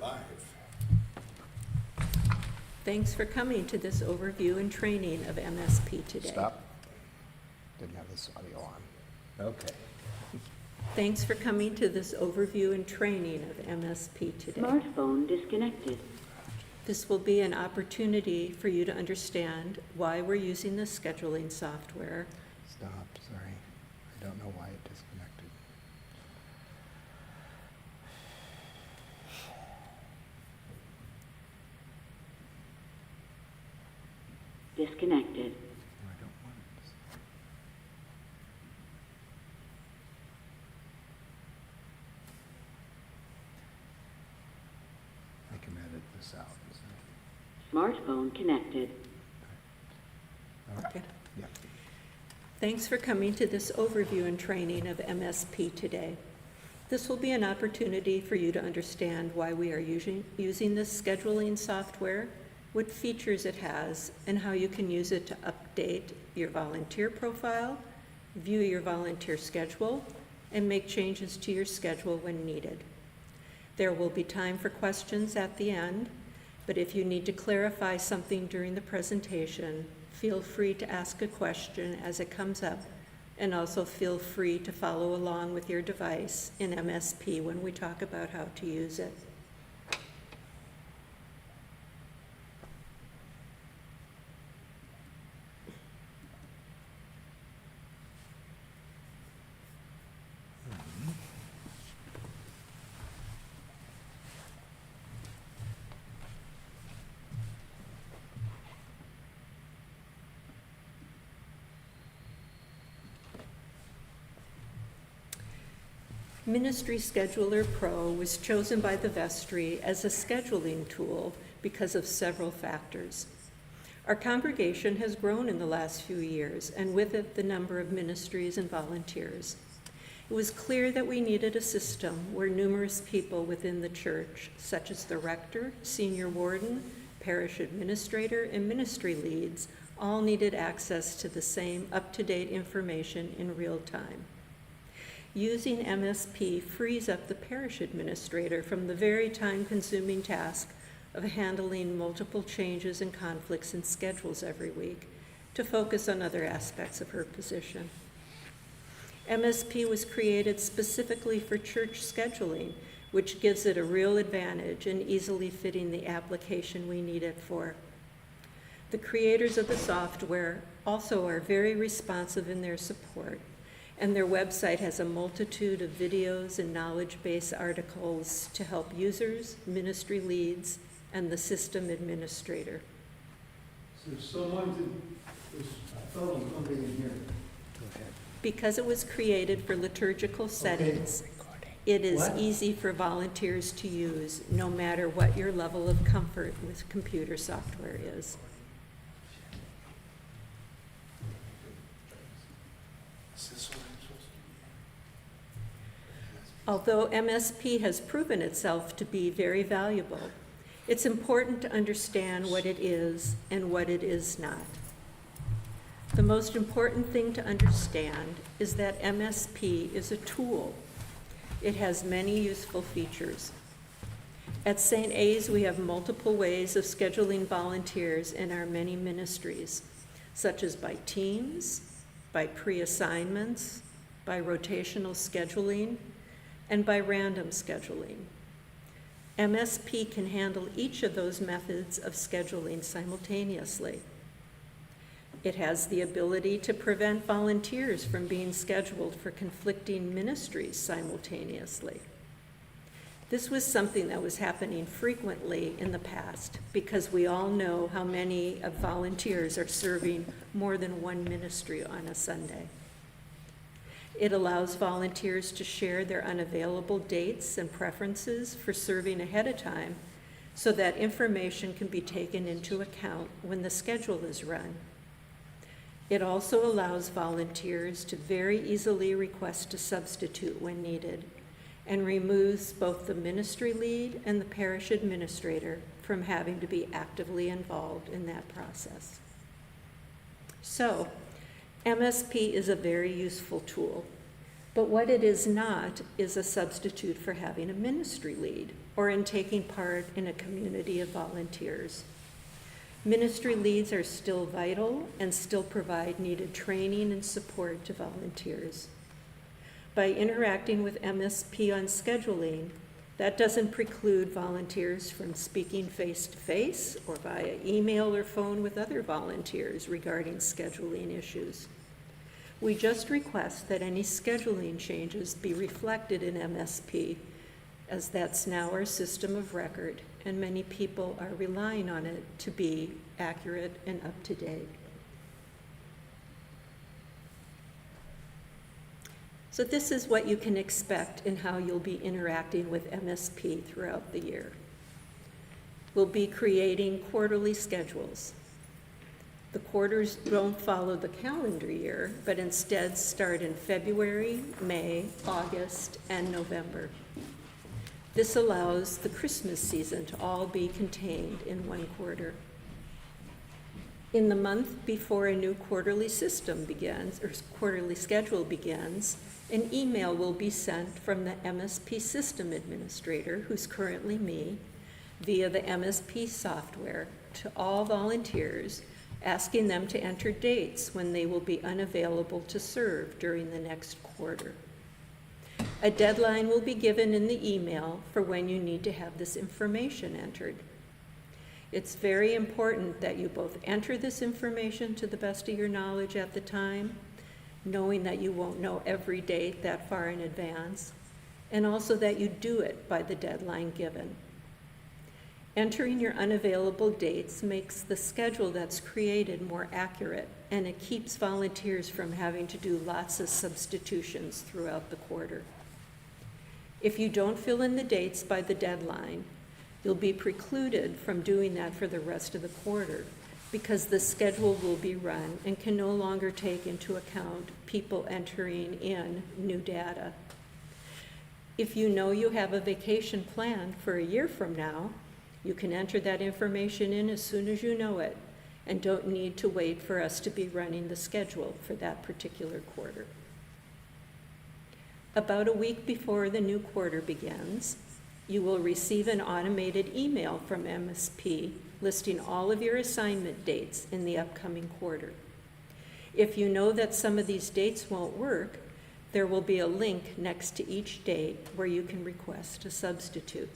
live. Thanks for coming to this overview and training of MSP today. Stop. Didn't have this audio on. Okay. Thanks for coming to this overview and training of MSP today. Smartphone disconnected. This will be an opportunity for you to understand why we're using this scheduling software, Stop, sorry. I don't know why it disconnected. Disconnected. No, I don't want it. I can edit this out. So. Smartphone connected. All right. Okay. Yeah. Thanks for coming to this overview and training of MSP today. This will be an opportunity for you to understand why we are using this scheduling software, what features it has, and how you can use it to update your volunteer profile, view your volunteer schedule, and make changes to your schedule when needed. There will be time for questions at the end, but if you need to clarify something during the presentation, feel free to ask a question as it comes up, and also feel free to follow along with your device in MSP when we talk about how to use it. Ministry Scheduler Pro was chosen by the vestry as a scheduling tool because of several factors. Our congregation has grown in the last few years, and with it the number of ministries and volunteers. It was clear that we needed a system where numerous people within the church, such as the rector, senior warden, parish administrator, and ministry leads, all needed access to the same up-to-date information in real time. Using MSP frees up the parish administrator from the very time-consuming task of handling multiple changes and conflicts in schedules every week to focus on other aspects of her position. MSP was created specifically for church scheduling, which gives it a real advantage in easily fitting the application we need it for. The creators of the software also are very responsive in their support, and their website has a multitude of videos and knowledge-based articles to help users, ministry leads, and the system administrator. So someone did, I thought was something in here. Go ahead. Because it was created for liturgical settings, it is What? easy for volunteers to use, no matter what your level of comfort with computer software is. Is this what I'm supposed to Although MSP has proven itself to be very valuable, it's important to understand what it is and what it is not. The most important thing to understand is that MSP is a tool. It has many useful features. At St. A's, we have multiple ways of scheduling volunteers in our many ministries, such as by teams, by pre-assignments, by rotational scheduling, and by random scheduling. MSP can handle each of those methods of scheduling simultaneously. It has the ability to prevent volunteers from being scheduled for conflicting ministries simultaneously. This was something that was happening frequently in the past because we all know how many of volunteers are serving more than one ministry on a Sunday. It allows volunteers to share their unavailable dates and preferences for serving ahead of time so that information can be taken into account when the schedule is run. It also allows volunteers to very easily request a substitute when needed and removes both the ministry lead and the parish administrator from having to be actively involved in that process. So, MSP is a very useful tool. But what it is not is a substitute for having a ministry lead or in taking part in a community of volunteers. Ministry leads are still vital and still provide needed training and support to volunteers. By interacting with MSP on scheduling, that doesn't preclude volunteers from speaking face-to-face or via email or phone with other volunteers regarding scheduling issues. We just request that any scheduling changes be reflected in MSP, as that's now our system of record, and many people are relying on it to be accurate and up to date. So this is what you can expect in how you'll be interacting with MSP throughout the year. We'll be creating quarterly schedules. The quarters don't follow the calendar year, but instead start in February, May, August, and November. This allows the Christmas season to all be contained in one quarter. In the month before a new quarterly system begins, or quarterly schedule begins, an email will be sent from the MSP system administrator, who's currently me, via the MSP software to all volunteers, asking them to enter dates when they will be unavailable to serve during the next quarter. A deadline will be given in the email for when you need to have this information entered. It's very important that you both enter this information to the best of your knowledge at the time, knowing that you won't know every date that far in advance, and also that you do it by the deadline given. Entering your unavailable dates makes the schedule that's created more accurate, and it keeps volunteers from having to do lots of substitutions throughout the quarter. If you don't fill in the dates by the deadline, you'll be precluded from doing that for the rest of the quarter, because the schedule will be run and can no longer take into account people entering in new data. If you know you have a vacation planned for a year from now, you can enter that information in as soon as you know it, and don't need to wait for us to be running the schedule for that particular quarter. About a week before the new quarter begins, you will receive an automated email from MSP listing all of your assignment dates in the upcoming quarter. If you know that some of these dates won't work, there will be a link next to each date where you can request a substitute.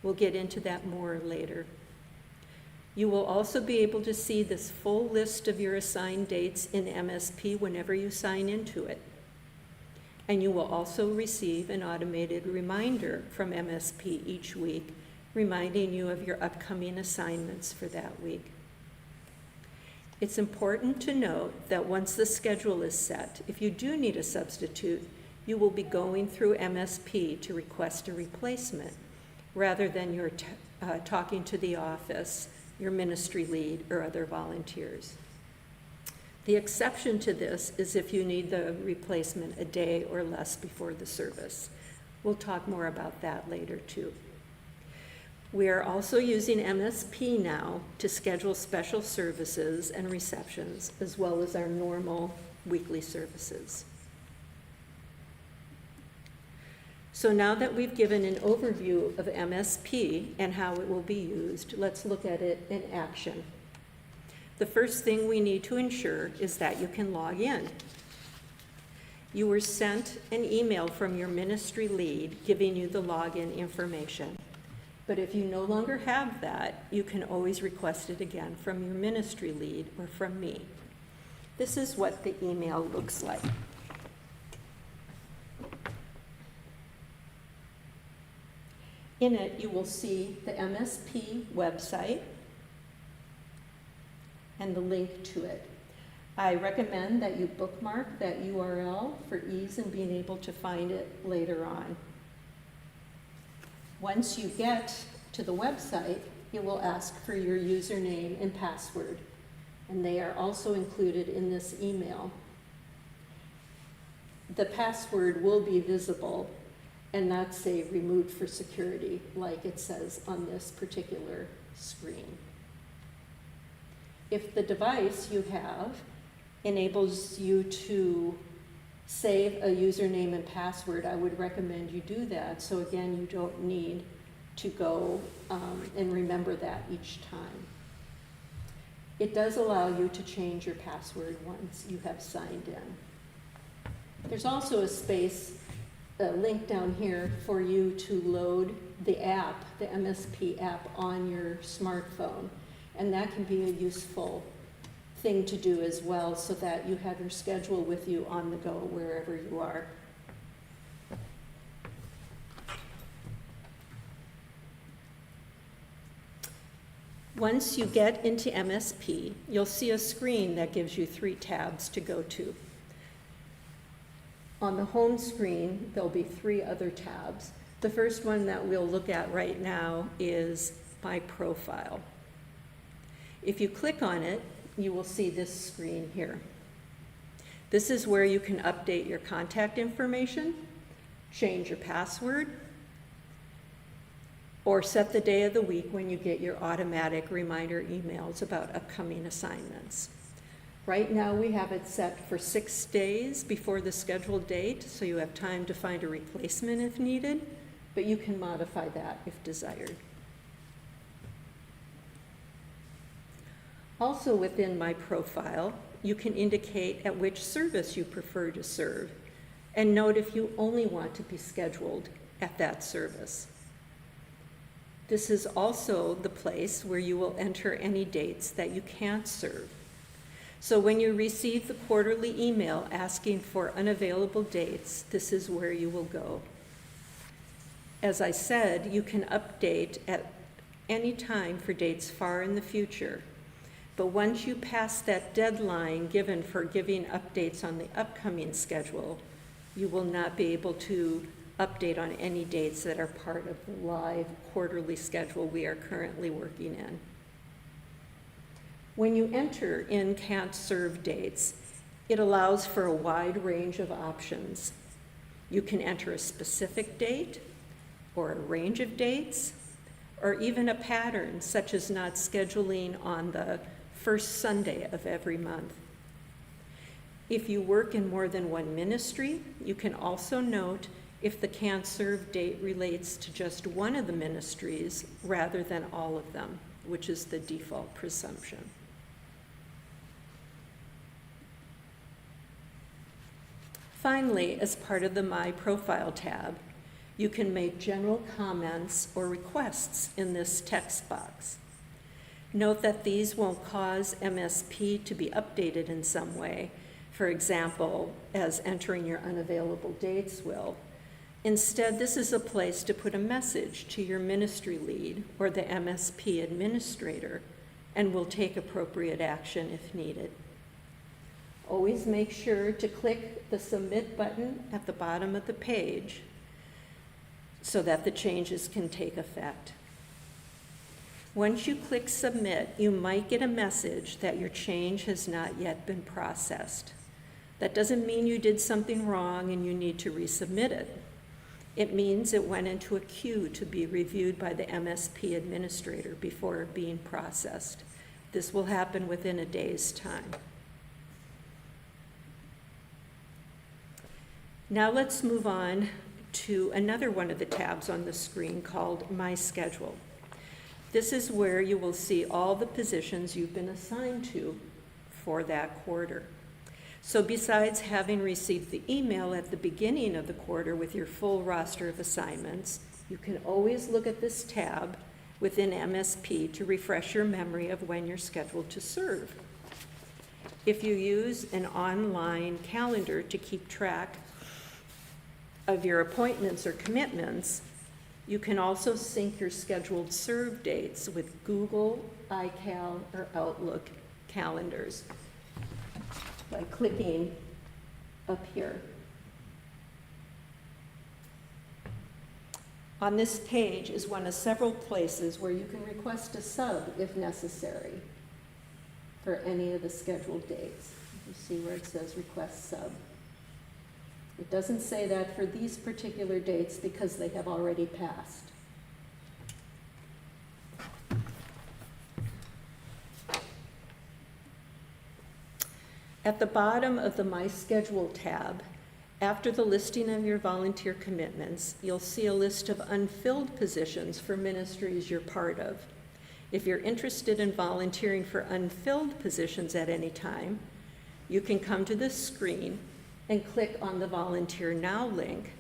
We'll get into that more later. You will also be able to see this full list of your assigned dates in MSP whenever you sign into it. And you will also receive an automated reminder from MSP each week, reminding you of your upcoming assignments for that week. It's important to note that once the schedule is set, if you do need a substitute, you will be going through MSP to request a replacement, rather than your talking to the office, your ministry lead, or other volunteers. The exception to this is if you need the replacement a day or less before the service. We'll talk more about that later too. We are also using MSP now to schedule special services and receptions, as well as our normal weekly services. So now that we've given an overview of MSP and how it will be used, let's look at it in action. The first thing we need to ensure is that you can log in. You were sent an email from your ministry lead giving you the login information. But if you no longer have that, you can always request it again from your ministry lead or from me. This is what the email looks like. In it, you will see the MSP website and the link to it. I recommend that you bookmark that URL for ease in being able to find it later on. Once you get to the website, it will ask for your username and password, and they are also included in this email. The password will be visible and not say removed for security, like it says on this particular screen. If the device you have enables you to save a username and password, I would recommend you do that. So again, you don't need to go and remember that each time. It does allow you to change your password once you have signed in. There's also a space, a link down here for you to load the app, the MSP app, on your smartphone. And that can be a useful thing to do as well, so that you have your schedule with you on the go wherever you are. Once you get into MSP, you'll see a screen that gives you 3 tabs to go to. On the home screen, there'll be 3 other tabs. The first one that we'll look at right now is My Profile. If you click on it, you will see this screen here. This is where you can update your contact information, change your password, or set the day of the week when you get your automatic reminder emails about upcoming assignments. Right now, we have it set for 6 days before the scheduled date, so you have time to find a replacement if needed, but you can modify that if desired. Also within My Profile, you can indicate at which service you prefer to serve, and note if you only want to be scheduled at that service. This is also the place where you will enter any dates that you can't serve. So when you receive the quarterly email asking for unavailable dates, this is where you will go. As I said, you can update at any time for dates far in the future. But once you pass that deadline given for giving updates on the upcoming schedule, you will not be able to update on any dates that are part of the live quarterly schedule we are currently working in. When you enter in can't serve dates, it allows for a wide range of options. You can enter a specific date, or a range of dates, or even a pattern, such as not scheduling on the first Sunday of every month. If you work in more than one ministry, you can also note if the can't serve date relates to just one of the ministries rather than all of them, which is the default presumption. Finally, as part of the My Profile tab, you can make general comments or requests in this text box. Note that these won't cause MSP to be updated in some way, for example, as entering your unavailable dates will. Instead, this is a place to put a message to your ministry lead or the MSP administrator, and will take appropriate action if needed. Always make sure to click the Submit button at the bottom of the page so that the changes can take effect. Once you click Submit, you might get a message that your change has not yet been processed. That doesn't mean you did something wrong and you need to resubmit it. It means it went into a queue to be reviewed by the MSP administrator before being processed. This will happen within a day's time. Now let's move on to another one of the tabs on the screen called My Schedule. This is where you will see all the positions you've been assigned to for that quarter. So besides having received the email at the beginning of the quarter with your full roster of assignments, you can always look at this tab within MSP to refresh your memory of when you're scheduled to serve. If you use an online calendar to keep track of your appointments or commitments, you can also sync your scheduled serve dates with Google, iCal, or Outlook calendars by clicking up here. On this page is one of several places where you can request a sub if necessary for any of the scheduled dates. You see where it says Request Sub. It doesn't say that for these particular dates because they have already passed. At the bottom of the My Schedule tab, After the listing of your volunteer commitments, you'll see a list of unfilled positions for ministries you're part of. If you're interested in volunteering for unfilled positions at any time, you can come to this screen and click on the Volunteer Now link,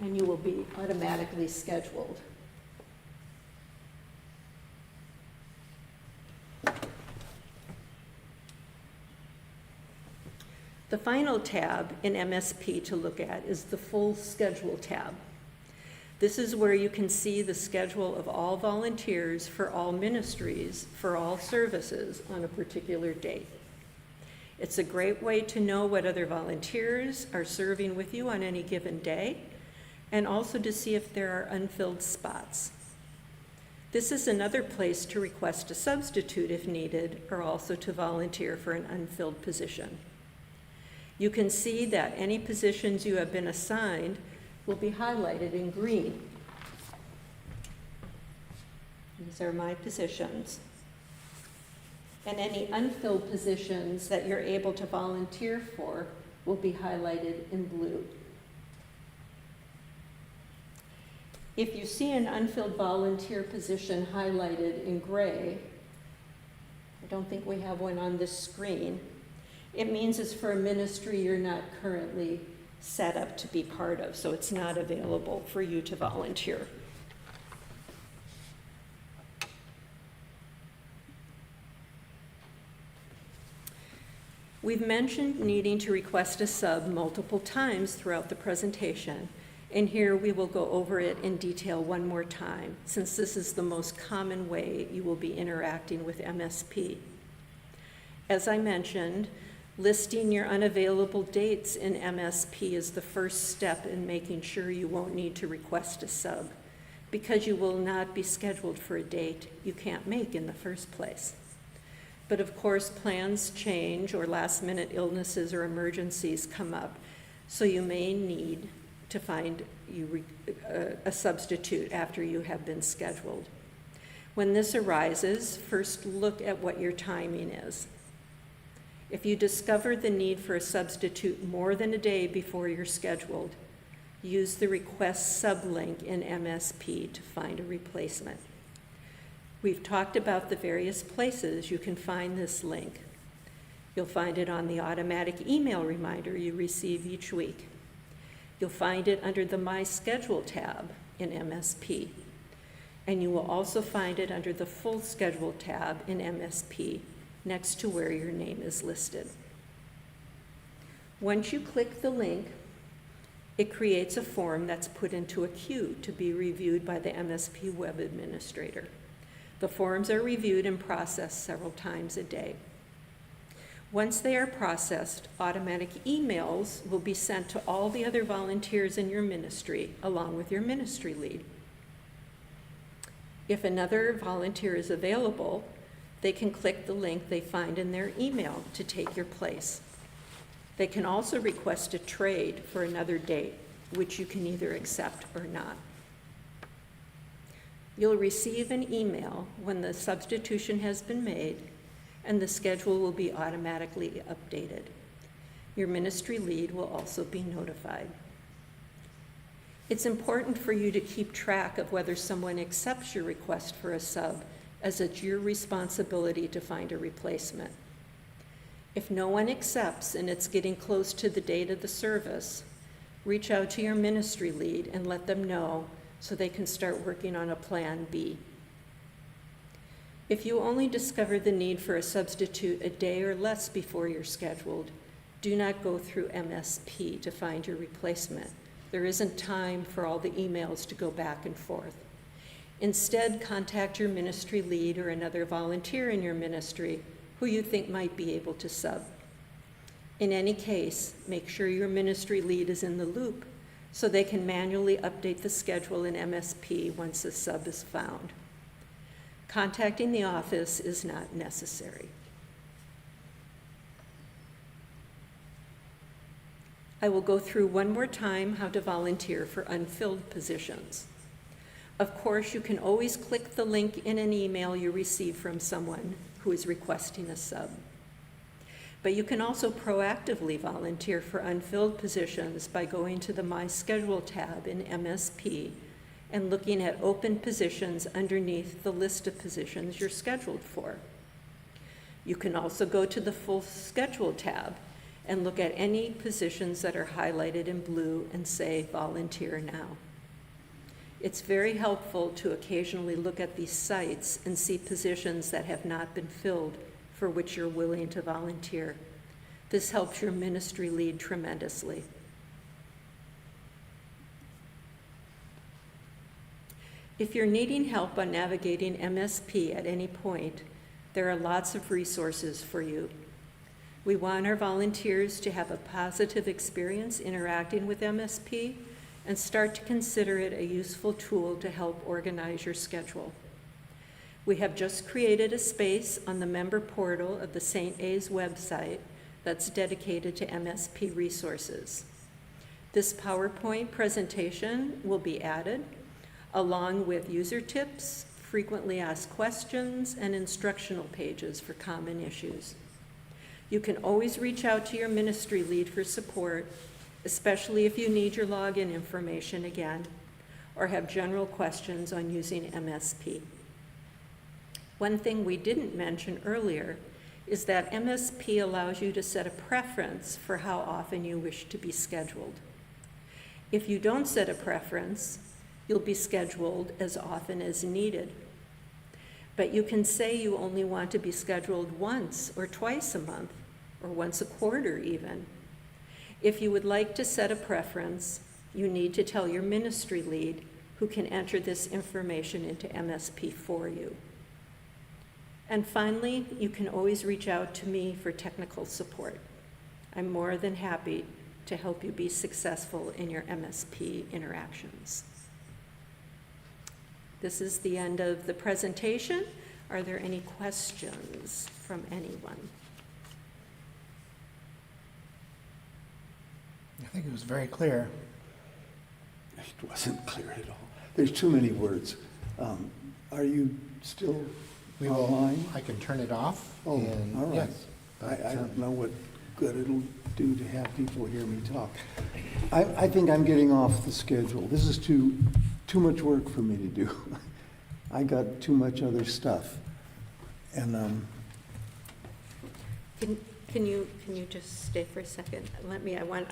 and you will be automatically scheduled. The final tab in MSP to look at is the Full Schedule tab. This is where you can see the schedule of all volunteers for all ministries, for all services on a particular date. It's a great way to know what other volunteers are serving with you on any given day, and also to see if there are unfilled spots. This is another place to request a substitute if needed, or also to volunteer for an unfilled position. You can see that any positions you have been assigned will be highlighted in green. These are my positions. And any unfilled positions that you're able to volunteer for will be highlighted in blue. If you see an unfilled volunteer position highlighted in gray, I don't think we have one on this screen, it means it's for a ministry you're not currently set up to be part of, so it's not available for you to volunteer. We've mentioned needing to request a sub multiple times throughout the presentation, and here we will go over it in detail one more time, since this is the most common way you will be interacting with MSP. As I mentioned, listing your unavailable dates in MSP is the first step in making sure you won't need to request a sub, because you will not be scheduled for a date you can't make in the first place. But of course, plans change or last-minute illnesses or emergencies come up, so you may need to find a substitute after you have been scheduled. When this arises, first look at what your timing is. If you discover the need for a substitute more than a day before you're scheduled, use the Request Sub link in MSP to find a replacement. We've talked about the various places you can find this link. You'll find it on the automatic email reminder you receive each week. You'll find it under the My Schedule tab in MSP. And you will also find it under the Full Schedule tab in MSP, next to where your name is listed. Once you click the link, it creates a form that's put into a queue to be reviewed by the MSP web administrator. The forms are reviewed and processed several times a day. Once they are processed, automatic emails will be sent to all the other volunteers in your ministry, along with your ministry lead. If another volunteer is available, they can click the link they find in their email to take your place. They can also request a trade for another date, which you can either accept or not. You'll receive an email when the substitution has been made, and the schedule will be automatically updated. Your ministry lead will also be notified. It's important for you to keep track of whether someone accepts your request for a sub, as it's your responsibility to find a replacement. If no one accepts and it's getting close to the date of the service, reach out to your ministry lead and let them know so they can start working on a plan B. If you only discover the need for a substitute a day or less before you're scheduled, do not go through MSP to find your replacement. There isn't time for all the emails to go back and forth. Instead, contact your ministry lead or another volunteer in your ministry who you think might be able to sub. In any case, make sure your ministry lead is in the loop so they can manually update the schedule in MSP once a sub is found. Contacting the office is not necessary. I will go through one more time how to volunteer for unfilled positions. Of course, you can always click the link in an email you receive from someone who is requesting a sub. But you can also proactively volunteer for unfilled positions by going to the My Schedule tab in MSP and looking at open positions underneath the list of positions you're scheduled for. You can also go to the Full Schedule tab and look at any positions that are highlighted in blue and say Volunteer Now. It's very helpful to occasionally look at these sites and see positions that have not been filled for which you're willing to volunteer. This helps your ministry lead tremendously. If you're needing help on navigating MSP at any point, there are lots of resources for you. We want our volunteers to have a positive experience interacting with MSP and start to consider it a useful tool to help organize your schedule. We have just created a space on the member portal of the St. A's website that's dedicated to MSP resources. This PowerPoint presentation will be added, along with user tips, frequently asked questions, and instructional pages for common issues. You can always reach out to your ministry lead for support, especially if you need your login information again, or have general questions on using MSP. One thing we didn't mention earlier is that MSP allows you to set a preference for how often you wish to be scheduled. If you don't set a preference, you'll be scheduled as often as needed. But you can say you only want to be scheduled once or twice a month, or once a quarter even. If you would like to set a preference, you need to tell your ministry lead, who can enter this information into MSP for you. And finally, you can always reach out to me for technical support. I'm more than happy to help you be successful in your MSP interactions. This is the end of the presentation. Are there any questions from anyone? I think it was very clear. It wasn't clear at all. There's too many words. Are you still We will, online? I can turn it off. Oh, and- all right. yes. I don't know what good it'll do to have people hear me talk. I think I'm getting off the schedule. This is too much work for me to do. I got too much other stuff. And Can you just stay for a second? I want